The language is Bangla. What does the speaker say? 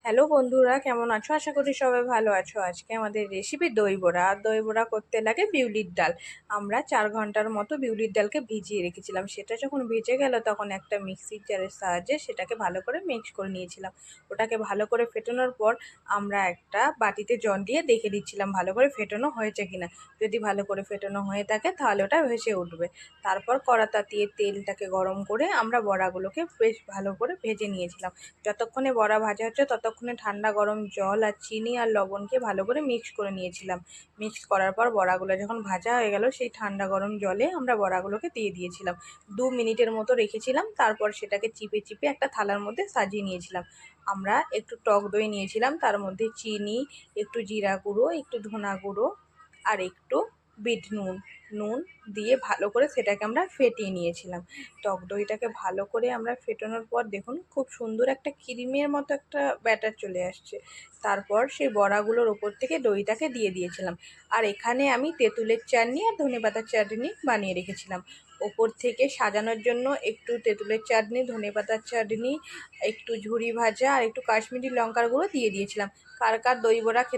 হ্যালো বন্ধুরা, কেমন আছো? আশা করি সবাই ভালো আছো। আজকে আমাদের রেসিপি দই বড়া। আর দই বড়া করতে লাগে বিউলির ডাল। আমরা 4 ঘন্টার মতো বিউলির ডালকে ভিজিয়ে রেখেছিলাম। সেটা যখন ভিজে গেল তখন একটা মিক্সির জারের সাহায্যে সেটাকে ভালো করে মিক্স করে নিয়েছিলাম। ওটাকে ভালো করে ফেটানোর পর আমরা একটা বাটিতে জল দিয়ে দেখে দিচ্ছিলাম ভালো করে ফেটানো হয়েছে কিনা। যদি ভালো করে ফেটানো হয়ে থাকে তাহলে ওটা ভেসে উঠবে। তারপর কড়া তাতিয়ে তেলটাকে গরম করে আমরা বড়াগুলোকে বেশ ভালো করে ভেজে নিয়েছিলাম। যতক্ষণে বড়া ভাজা হচ্ছে ততক্ষণে ঠান্ডা গরম জল আর চিনি আর লবণকে ভালো করে মিক্স করে নিয়েছিলাম। মিক্স করার পর বড়াগুলো যখন ভাজা হয়ে গেল সেই ঠান্ডা গরম জলে আমরা বড়াগুলোকে দিয়ে দিয়েছিলাম। 2 মিনিটের মতো রেখেছিলাম। তারপর সেটাকে চিপে চিপে একটা থালার মধ্যে সাজিয়ে নিয়েছিলাম। আমরা একটু টক দই নিয়েছিলাম, তার মধ্যে চিনি, একটু জিরা গুঁড়ো, একটু ধনা গুঁড়ো আর একটু বিট নুন নুন দিয়ে ভালো করে সেটাকে আমরা ফেটিয়ে নিয়েছিলাম। টক দইটাকে ভালো করে আমরা ফেটানোর পর দেখুন খুব সুন্দর একটা ক্রিমের মতো একটা ব্যাটার চলে আসছে। তারপর সেই বড়াগুলোর ওপর থেকে দইটাকে দিয়ে দিয়েছিলাম। আর এখানে আমি তেঁতুলের চাটনি আর ধনেপাতার চাটনি বানিয়ে রেখেছিলাম। ওপর থেকে সাজানোর জন্য একটু তেঁতুলের চাটনি, ধনেপাতার চাটনি, একটু ঝুরি ভাজা আর একটু কাশ্মীরি লঙ্কার গুঁড়ো দিয়ে দিয়েছিলাম। কার কার দই বড়া খেতে